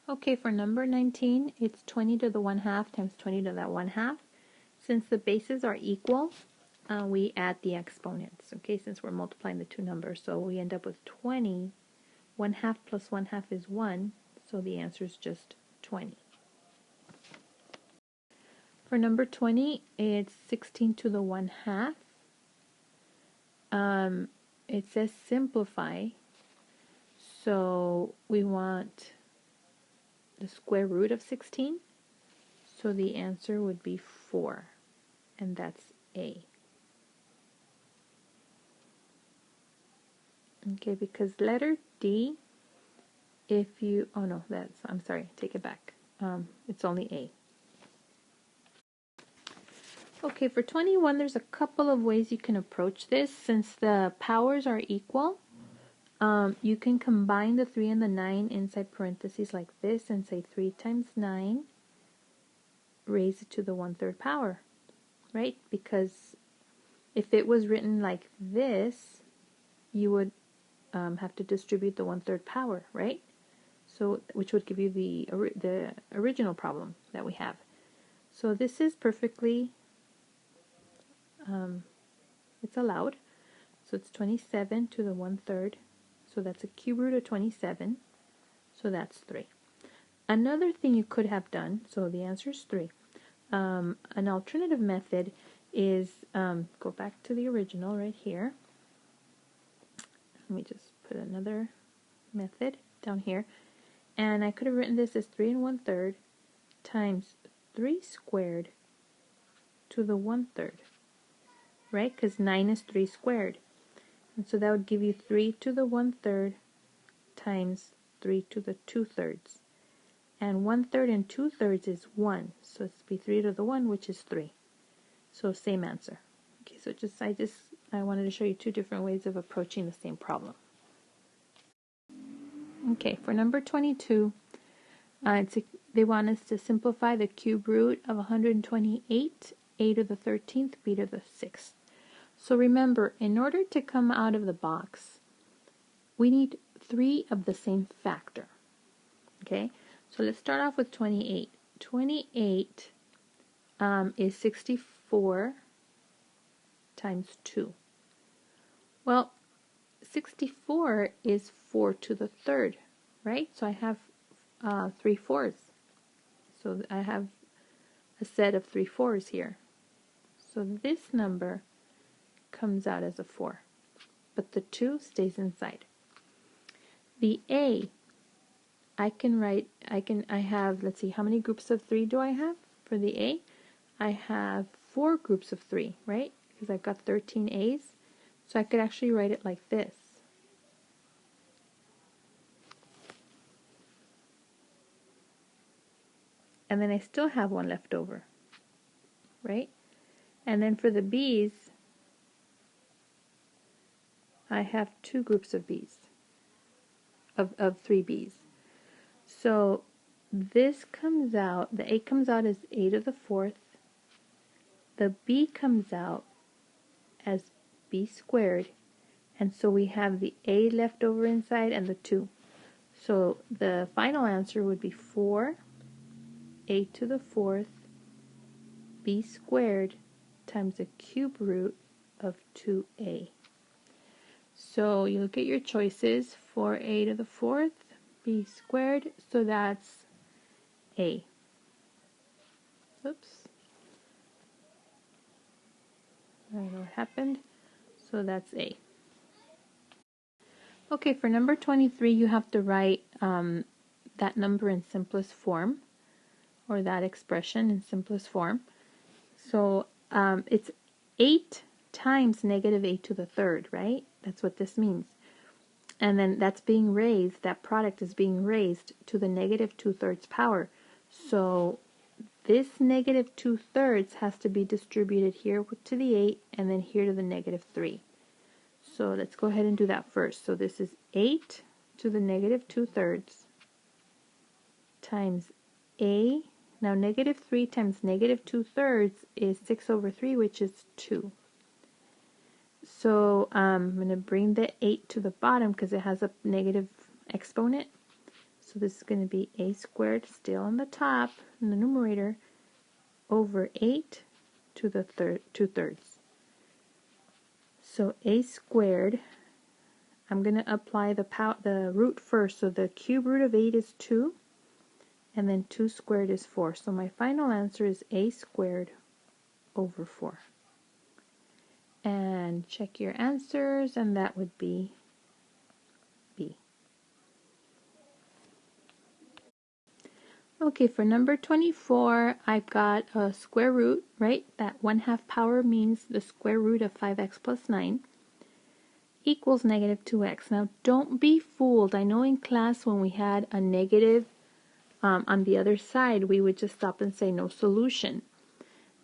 Okay, for number 19, it's 20 to the 1/2 times 20 to the 1/2. Since the bases are equal, we add the exponents, okay, since we're multiplying the two numbers. So we end up with 20. 1/2 plus 1/2 is 1, so the answer is just 20. For number 20, it's 16 to the 1/2. It says simplify, so we want the square root of 16, so the answer would be 4, and that's A. Okay, because letter D, if you, oh no, I'm sorry, take it back. It's only A. Okay, for 21, there's a couple of ways you can approach this. Since the powers are equal, you can combine the 3 and the 9 inside parentheses like this and say 3 times 9, raise it to the 1/3 power, right? Because if it was written like this, you would have to distribute the 1/3 power, right? So, which would give you the original problem that we have. So this is perfectly, it's allowed. So it's 27 to the 1/3. So that's a cube root of 27. So that's 3. Another thing you could have done, so the answer is 3. An alternative method is, go back to the original right here. Let me just put another method down here. And I could have written this as 3 1/3 times 3 squared to the 1/3, right? Because 9 is 3 squared. And so that would give you 3 to the 1/3 times 3 to the 2/3. And 1/3 and 2/3 is 1. So it's be 3 to the 1, which is 3. So same answer. Okay, so I wanted to show you two different ways of approaching the same problem. Okay, for number 22, they want us to simplify the cube root of 128, a to the 13th, b to the 6th. So remember, in order to come out of the box, we need 3 of the same factor. Okay, so let's start off with 28. 28 is 64 times 2. Well, 64 is 4 to the 3rd, right? So I have 3 4s. So I have a set of 3 4s here. So this number comes out as a 4, but the 2 stays inside. The A, I have, let's see, how many groups of 3 do I have for the A? I have 4 groups of 3, right? Because I've got 13 A's. So I could actually write it like this. And then I still have one left over, right? And then for the B's, I have 2 groups of B's, of 3 B's. So this comes out, the A comes out as a to the 4th. The B comes out as b squared. And so we have the a left over inside and the 2. So the final answer would be 4 a to the 4th b squared times the cube root of 2a. So you look at your choices for a to the 4th, b squared, so that's A. Oops. I don't know what happened. So that's A. Okay, for number 23, you have to write that number in simplest form, or that expression in simplest form. So it's 8 times negative a to the 3rd, right? That's what this means. And then that's being raised, that product is being raised to the negative 2/3 power. So this negative 2/3 has to be distributed here to the 8 and then here to the negative 3. So let's go ahead and do that first. So this is 8 to the negative 2/3 times a. Now negative 3 times negative 2/3 is 6 over 3, which is 2. So I'm going to bring the 8 to the bottom because it has a negative exponent. So this is going to be a squared still on the top in the numerator over 8 to the 2/3. So a squared, I'm going to apply the root first. So the cube root of 8 is 2, and then 2 squared is 4. So my final answer is a squared over 4. And check your answers, and that would be B. Okay, for number 24, I've got a square root, right? That 1/2 power means the square root of 5x plus 9 equals negative 2x. Now, don't be fooled. I know in class when we had a negative on the other side, we would just stop and say no solution.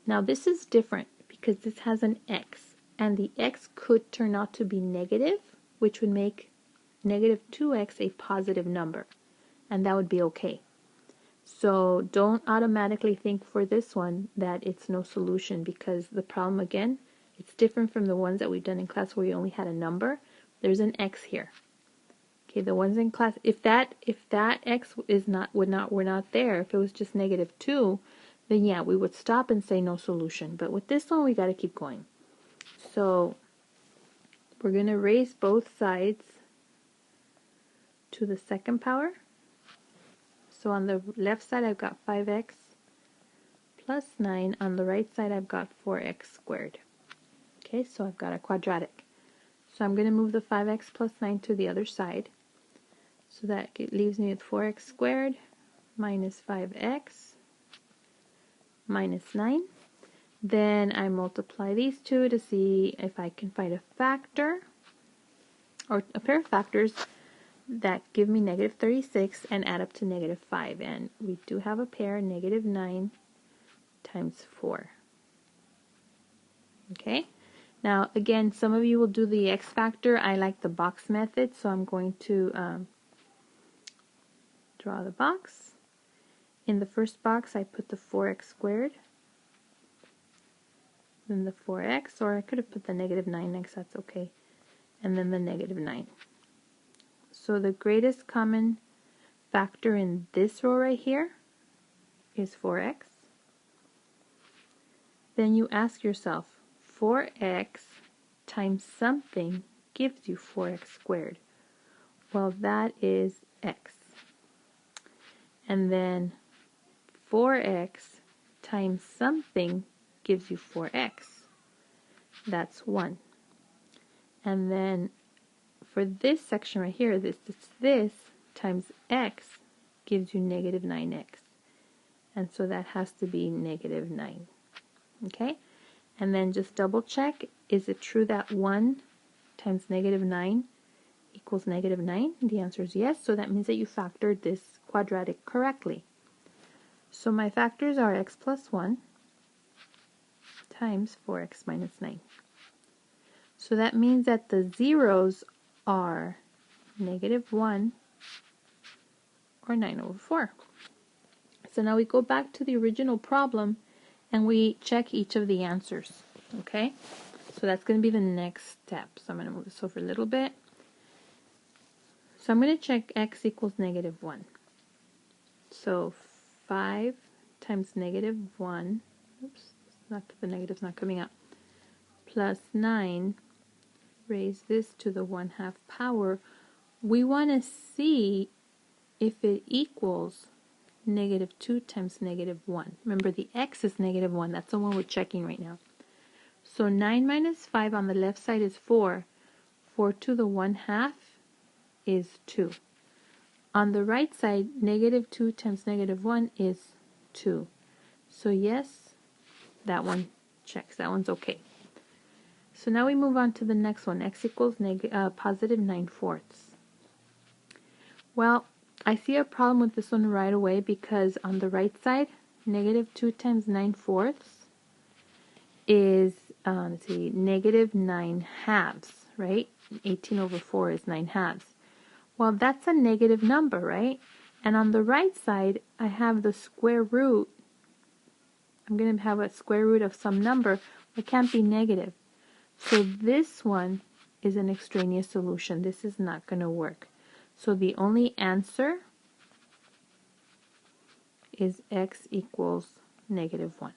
Now, this is different because this has an x, and the x could turn out to be negative, which would make negative 2x a positive number, and that would be okay. So don't automatically think for this one that it's no solution, because the problem, again, it's different from the ones that we've done in class where we only had a number. There's an x here. Okay, the ones in class, if that x were not there, if it was just negative 2, then yeah, we would stop and say no solution. But with this one, we got to keep going. So we're going to raise both sides to the second power. So on the left side, I've got 5x plus 9. On the right side, I've got 4x squared. Okay, so I've got a quadratic. So I'm going to move the 5x plus 9 to the other side. So that leaves me with 4x squared minus 5x minus 9. Then I multiply these two to see if I can find a factor, or a pair of factors that give me negative 36 and add up to negative 5. And we do have a pair, negative 9 times 4. Okay? Now, again, some of you will do the x factor. I like the box method, so I'm going to draw the box. In the first box, I put the 4x squared, then the 4x, or I could have put the negative 9x, that's okay, and then the negative 9. So the greatest common factor in this row right here is 4x. Then you ask yourself, 4x times something gives you 4x squared. Well, that is x. And then 4x times something gives you 4x. That's 1. And then for this section right here, this times x gives you negative 9x. And so that has to be negative 9. Okay? And then just double check, is it true that 1 times negative 9 equals negative 9? The answer is yes, so that means that you factored this quadratic correctly. So my factors are x plus 1 times 4x minus 9. So that means that the zeros are negative 1 or 9 over 4. So now we go back to the original problem and we check each of the answers. Okay? So that's going to be the next step. So I'm going to move this over a little bit. So I'm going to check x equals negative 1. So 5 times negative 1, oops, the negative's not coming up, plus 9, raise this to the 1/2 power. We want to see if it equals negative 2 times negative 1. Remember, the x is negative 1. That's the one we're checking right now. So 9 minus 5 on the left side is 4. 4 to the 1/2 is 2. On the right side, negative 2 times negative 1 is 2. So yes, that one checks. That one's okay. So now we move on to the next one. X equals positive 9/4. Well, I see a problem with this one right away because on the right side, negative 2 times 9/4 is, let's see, negative 9/2, right? 18 over 4 is 9/2. Well, that's a negative number, right? And on the right side, I have the square root. I'm going to have a square root of some number. It can't be negative. So this one is an extraneous solution. This is not going to work. So the only answer is x equals negative 1.